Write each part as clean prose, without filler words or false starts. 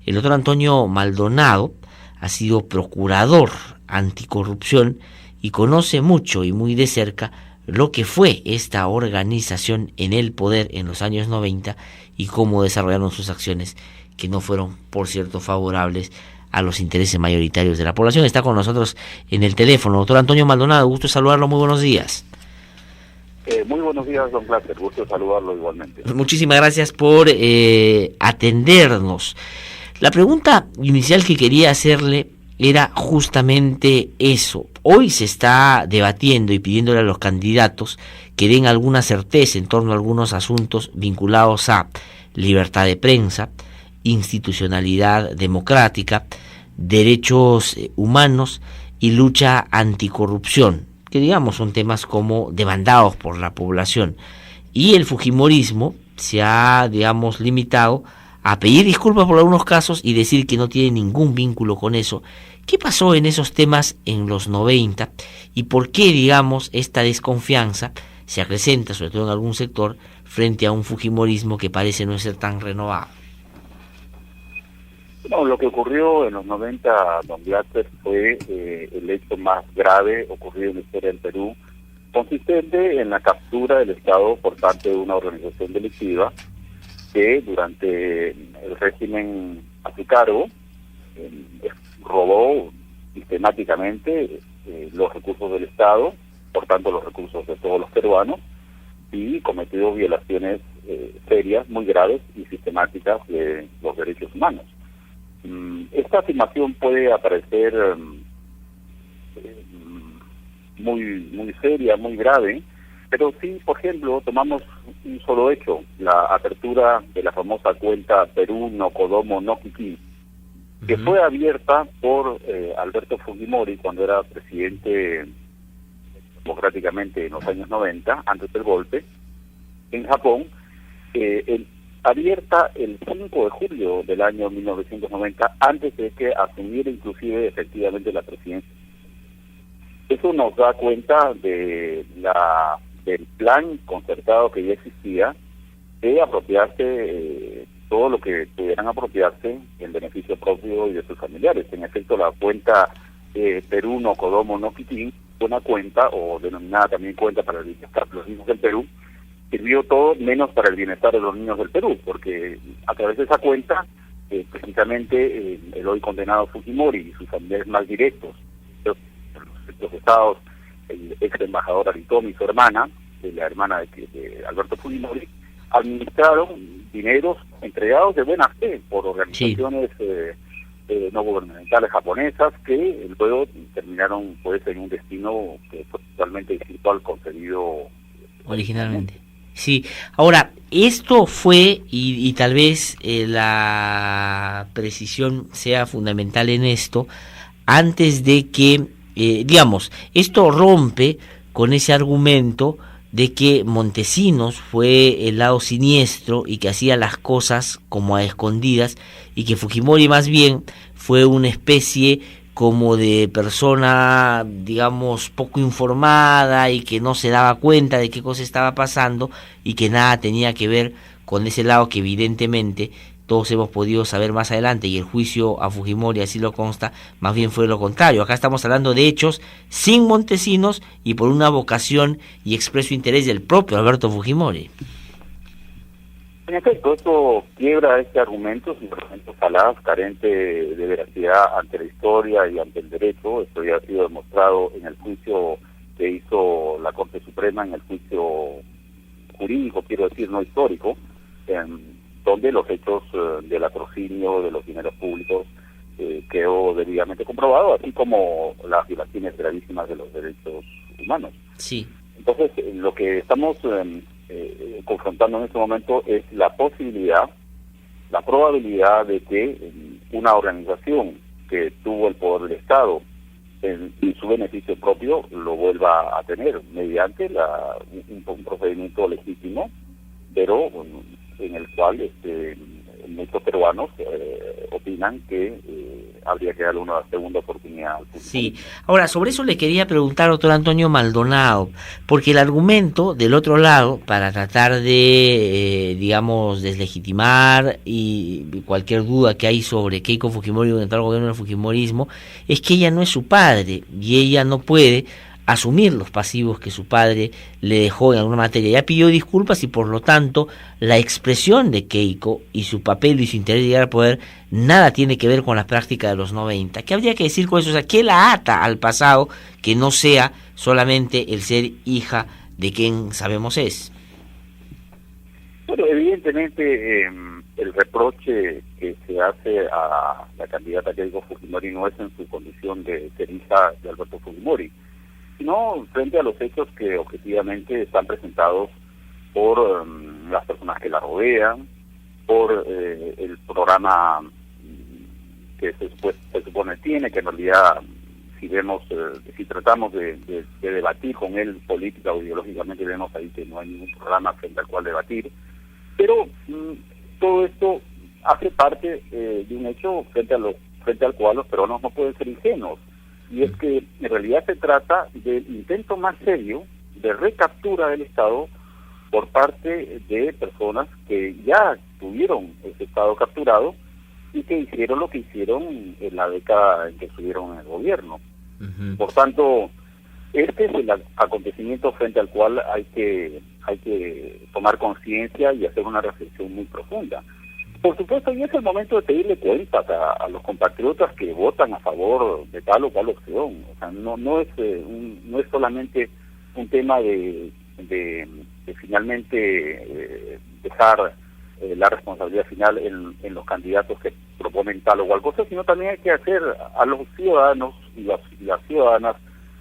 El doctor Antonio Maldonado ha sido procurador anticorrupción y conoce mucho y muy de cerca lo que fue esta organización en el poder en los años 90 y cómo desarrollaron sus acciones, que no fueron, por cierto, favorables a los intereses mayoritarios de la población. Está con nosotros en el teléfono. Doctor Antonio Maldonado, gusto saludarlo, muy buenos días. Muy buenos días, don Placer, gusto saludarlo igualmente. Muchísimas gracias por atendernos. La pregunta inicial que quería hacerle era justamente eso. Hoy se está debatiendo y pidiéndole a los candidatos que den alguna certeza en torno a algunos asuntos vinculados a libertad de prensa, institucionalidad democrática, derechos humanos y lucha anticorrupción, que digamos son temas como demandados por la población. Y el fujimorismo se ha, digamos, limitado a pedir disculpas por algunos casos y decir que no tiene ningún vínculo con eso. ¿Qué pasó en esos temas en los 90 y por qué, digamos, esta desconfianza se acrecenta, sobre todo en algún sector, frente a un fujimorismo que parece no ser tan renovado? No, lo que ocurrió en los 90, don Blatter, fue el hecho más grave ocurrido en la historia del Perú, consistente en la captura del Estado por parte de una organización delictiva que durante el régimen a su cargo robó sistemáticamente los recursos del Estado, por tanto los recursos de todos los peruanos, y cometió violaciones serias, muy graves y sistemáticas de los derechos humanos. Esta afirmación puede aparecer muy seria, muy grave, pero si, por ejemplo, tomamos un solo hecho, la apertura de la famosa cuenta Perú no Codomo no Kiki, que fue abierta por Alberto Fujimori cuando era presidente democráticamente en los años 90, antes del golpe, en Japón, abierta el 5 de julio del año 1990, antes de que asumiera inclusive efectivamente la presidencia. Eso nos da cuenta de del plan concertado que ya existía de apropiarse todo lo que pudieran apropiarse en beneficio propio y de sus familiares. En efecto, la cuenta Perú no Codomo no Pitín, una cuenta, o denominada también cuenta para el bienestar de los niños del Perú, sirvió todo menos para el bienestar de los niños del Perú, porque a través de esa cuenta, precisamente el hoy condenado Fujimori y sus familiares más directos, los estados, el ex embajador Aritomi y su hermana, la hermana de Alberto Fujimori, administraron dineros entregados de buena fe por organizaciones no gubernamentales japonesas que luego terminaron pues en un destino que fue totalmente distinto al concedido originalmente. Sí, ahora, esto fue, y tal vez la precisión sea fundamental en esto, antes de que, digamos, esto rompe con ese argumento de que Montesinos fue el lado siniestro y que hacía las cosas como a escondidas, y que Fujimori más bien fue una especie como de persona, digamos, poco informada y que no se daba cuenta de qué cosa estaba pasando y que nada tenía que ver con ese lado que evidentemente todos hemos podido saber más adelante, y el juicio a Fujimori así lo consta, más bien fue lo contrario. Acá estamos hablando de hechos sin Montesinos y por una vocación y expreso interés del propio Alberto Fujimori. En efecto, esto quiebra este argumento, es un argumento falaz, carente de veracidad ante la historia y ante el derecho. Esto ya ha sido demostrado en el juicio que hizo la Corte Suprema, en el juicio jurídico, quiero decir, no histórico, donde los hechos del latrocinio de los dineros públicos quedó debidamente comprobado, así como las violaciones gravísimas de los derechos humanos. Sí. Entonces, lo que estamos confrontando en este momento es la posibilidad, la probabilidad de que una organización que tuvo el poder del Estado en su beneficio propio lo vuelva a tener mediante un procedimiento legítimo, pero en el cual muchos peruanos opinan que habría que darle una segunda oportunidad al Fujimori. Sí, ahora sobre eso le quería preguntar, doctor Antonio Maldonado, porque el argumento del otro lado, para tratar de, digamos, deslegitimar y cualquier duda que hay sobre Keiko Fujimori o el gobierno del Fujimorismo, es que ella no es su padre y ella no puede asumir los pasivos que su padre le dejó en alguna materia. Ya pidió disculpas y por lo tanto la expresión de Keiko y su papel y su interés de llegar al poder nada tiene que ver con la práctica de los 90. ¿Qué habría que decir con eso? O sea, ¿qué la ata al pasado que no sea solamente el ser hija de quien sabemos es? Bueno, evidentemente el reproche que se hace a la candidata Keiko Fujimori no es en su condición de ser hija de Alberto Fujimori, sino frente a los hechos que objetivamente están presentados por las personas que la rodean, por el programa que se supone tiene, que en realidad si tratamos de debatir con él política o ideológicamente, vemos ahí que no hay ningún programa frente al cual debatir, pero todo esto hace parte de un hecho frente al cual los peruanos no pueden ser ingenuos. Y es que en realidad se trata del intento más serio de recaptura del Estado por parte de personas que ya tuvieron ese Estado capturado y que hicieron lo que hicieron en la década en que estuvieron en el gobierno. Uh-huh. Por tanto, este es el acontecimiento frente al cual hay que tomar conciencia y hacer una reflexión muy profunda. Por supuesto, y es el momento de pedirle cuentas a los compatriotas que votan a favor de tal o cual opción. O sea, no es solamente un tema de finalmente dejar la responsabilidad final en los candidatos que proponen tal o cual cosa, sino también hay que hacer a los ciudadanos y las ciudadanas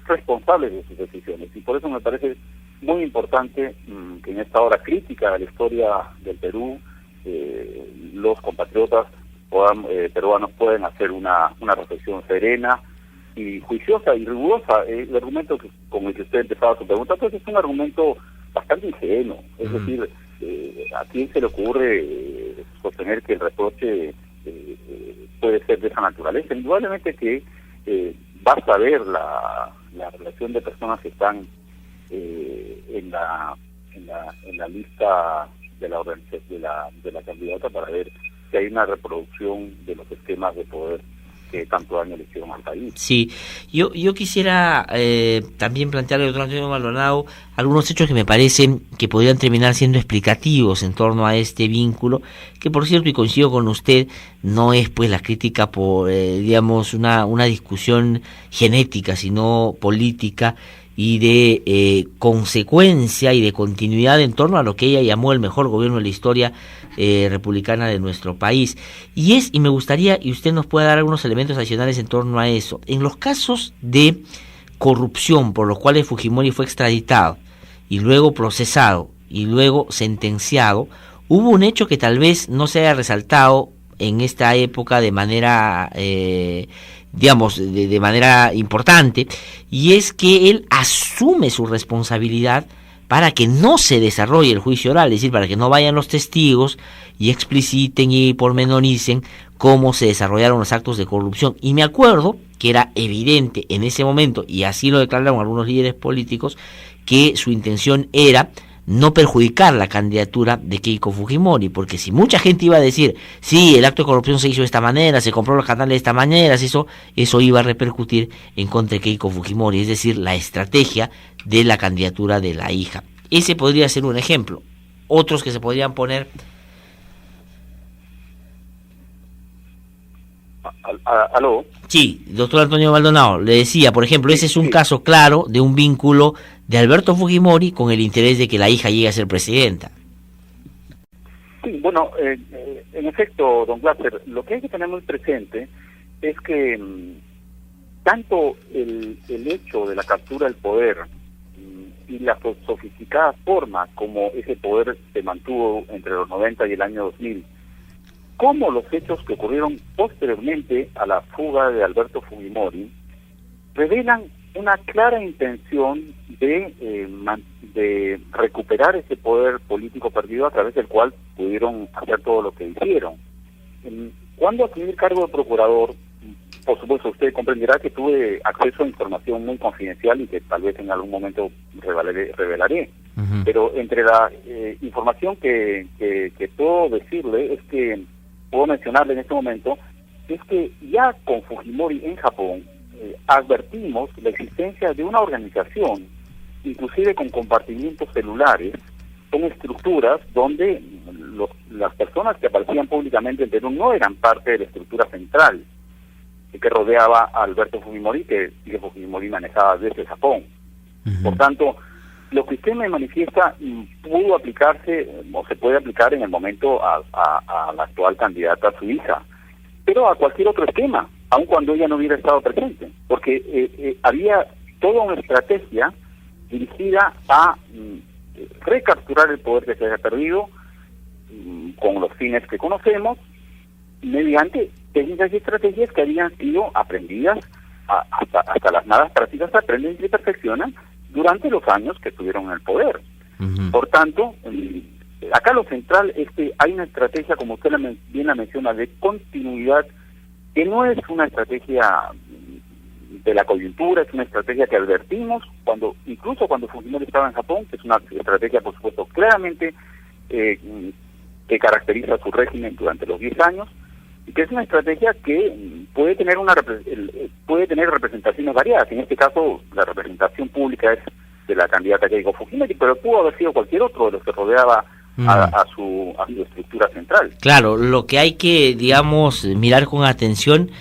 responsables de sus decisiones. Y por eso me parece muy importante que en esta hora crítica de la historia del Perú, los compatriotas peruanos pueden hacer una reflexión serena y juiciosa y rigurosa. El argumento con el que usted empezaba su pregunta, pues es un argumento bastante ingenuo. Es decir, ¿a quién se le ocurre sostener que el reproche puede ser de esa naturaleza? Indudablemente que basta ver la relación de personas que están en la lista de la organización de la candidata para ver que hay una reproducción de los esquemas de poder que tanto daño le hicieron al país. Sí, yo quisiera también plantearle al doctor Antonio Maldonado algunos hechos que me parecen que podrían terminar siendo explicativos en torno a este vínculo, que por cierto, y coincido con usted, no es pues la crítica por, digamos, una discusión genética, sino política y de consecuencia y de continuidad en torno a lo que ella llamó el mejor gobierno de la historia republicana de nuestro país. Y me gustaría, y usted nos pueda dar algunos elementos adicionales en torno a eso, en los casos de corrupción por los cuales Fujimori fue extraditado y luego procesado y luego sentenciado, hubo un hecho que tal vez no se haya resaltado en esta época de manera de manera importante, y es que él asume su responsabilidad para que no se desarrolle el juicio oral, es decir, para que no vayan los testigos y expliciten y pormenoricen cómo se desarrollaron los actos de corrupción. Y me acuerdo que era evidente en ese momento, y así lo declararon algunos líderes políticos, que su intención era no perjudicar la candidatura de Keiko Fujimori, porque si mucha gente iba a decir, sí, el acto de corrupción se hizo de esta manera, se compró los canales de esta manera, eso iba a repercutir en contra de Keiko Fujimori, es decir, la estrategia de la candidatura de la hija. Ese podría ser un ejemplo. Otros que se podrían poner... ¿Aló? Sí, doctor Antonio Maldonado, le decía, por ejemplo, ese es un caso claro de un vínculo de Alberto Fujimori con el interés de que la hija llegue a ser presidenta. Sí, bueno, en efecto, don Glasser, lo que hay que tener muy presente es que tanto el hecho de la captura del poder y la sofisticada forma como ese poder se mantuvo entre los 90 y el año 2000, como los hechos que ocurrieron posteriormente a la fuga de Alberto Fujimori, revelan una clara intención de recuperar ese poder político perdido a través del cual pudieron hacer todo lo que hicieron. Cuando asumí el cargo de procurador, por supuesto, usted comprenderá que tuve acceso a información muy confidencial y que tal vez en algún momento revelaré. Uh-huh. Pero entre la información que puedo decirle, es que puedo mencionarle en este momento, es que ya con Fujimori en Japón advertimos la existencia de una organización, inclusive con compartimientos celulares, con estructuras donde las personas que aparecían públicamente en Perú no eran parte de la estructura central que rodeaba a Alberto Fujimori, que Fujimori manejaba desde Japón. Uh-huh. Por tanto, lo que usted me manifiesta pudo aplicarse, o se puede aplicar en el momento a la actual candidata, su hija, pero a cualquier otro esquema, aun cuando ella no hubiera estado presente, porque había toda una estrategia dirigida a recapturar el poder que se había perdido con los fines que conocemos, mediante técnicas y estrategias que habían sido aprendidas hasta las malas prácticas, se aprenden y se perfeccionan durante los años que estuvieron en el poder. Uh-huh. Por tanto, acá lo central es que hay una estrategia, como usted bien la menciona, de continuidad, que no es una estrategia de la coyuntura, es una estrategia que advertimos incluso cuando Fujimori estaba en Japón, que es una estrategia, por supuesto, claramente que caracteriza a su régimen durante los 10 años, y que es una estrategia que puede tener representaciones variadas. En este caso, la representación pública es de la candidata Keiko Fujimori, pero pudo haber sido cualquier otro de los que rodeaba a su estructura central. Claro, lo que hay que, digamos, mirar con atención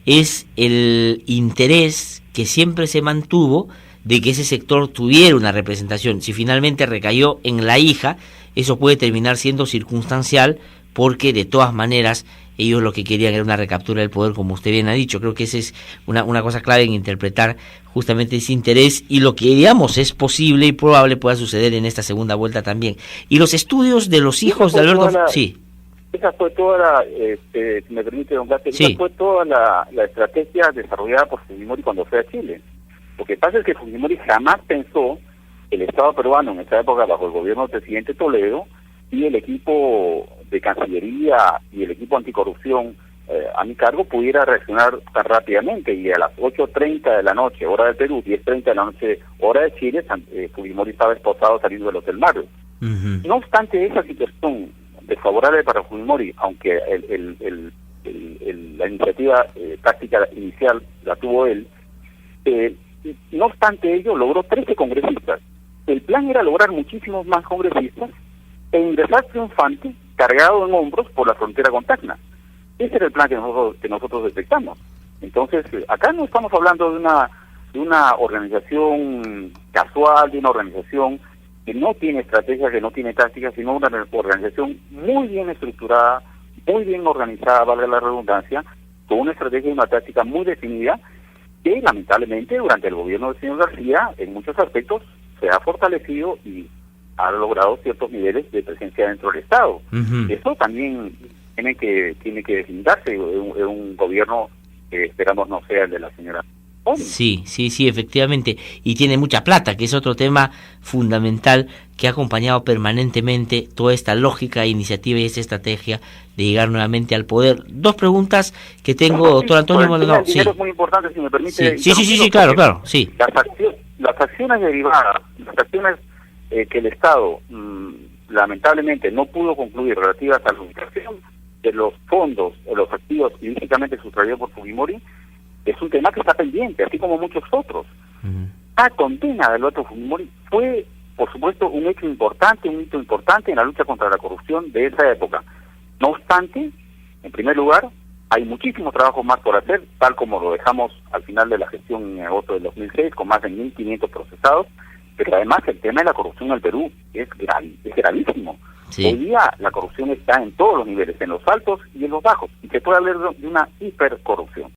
es el interés que siempre se mantuvo de que ese sector tuviera una representación. Si finalmente recayó en la hija, eso puede terminar siendo circunstancial, porque de todas maneras ellos lo que querían era una recaptura del poder, como usted bien ha dicho. Creo que esa es una cosa clave en interpretar justamente ese interés, y lo que, digamos, es posible y probable pueda suceder en esta segunda vuelta también. Y los estudios de los hijos de Alberto... Sí. Esa fue toda si me permite, don Gate, sí. Esa fue toda la estrategia desarrollada por Fujimori cuando fue a Chile. Lo que pasa es que Fujimori jamás pensó que el Estado peruano en esa época, bajo el gobierno del presidente Toledo, y el equipo de Cancillería y el equipo anticorrupción a mi cargo, pudiera reaccionar tan rápidamente, y a las 8:30 de la noche, hora de Perú, 10:30 de la noche, hora de Chile, Fujimori estaba esposado saliendo del Hotel Mario. Uh-huh. No obstante esa situación desfavorable para Fujimori, aunque la iniciativa táctica inicial la tuvo él, no obstante ello, logró 13 congresistas. El plan era lograr muchísimos más congresistas e ingresar triunfante, cargado en hombros por la frontera con Tacna. Ese era el plan que nosotros detectamos. Entonces, acá no estamos hablando de una organización casual, de una organización que no tiene estrategia, que no tiene táctica, sino una organización muy bien estructurada, muy bien organizada, valga la redundancia, con una estrategia y una táctica muy definida, que lamentablemente durante el gobierno del señor García, en muchos aspectos, se ha fortalecido y ha logrado ciertos niveles de presencia dentro del Estado. Uh-huh. Eso también tiene que deslindarse de un gobierno que esperamos no sea el de la señora. Sí, efectivamente, y tiene mucha plata, que es otro tema fundamental que ha acompañado permanentemente toda esta lógica, iniciativa y esta estrategia de llegar nuevamente al poder. Dos preguntas que tengo, doctor Antonio Maldonado. Sí, es muy importante, si me permite. Sí, claro, sí. Las acciones derivadas, las acciones que el Estado lamentablemente no pudo concluir relativas a la ubicación de los fondos o los activos ilícitamente sustraídos por Fujimori, es un tema que está pendiente, así como muchos otros. Uh-huh. La condena de Alberto Fujimori fue, por supuesto, un hito importante en la lucha contra la corrupción de esa época. No obstante, en primer lugar, hay muchísimo trabajo más por hacer, tal como lo dejamos al final de la gestión en agosto del 2006, con más de 1.500 procesados, pero además el tema de la corrupción en el Perú es gravísimo. Sí. Hoy día la corrupción está en todos los niveles, en los altos y en los bajos, y se puede hablar de una hipercorrupción.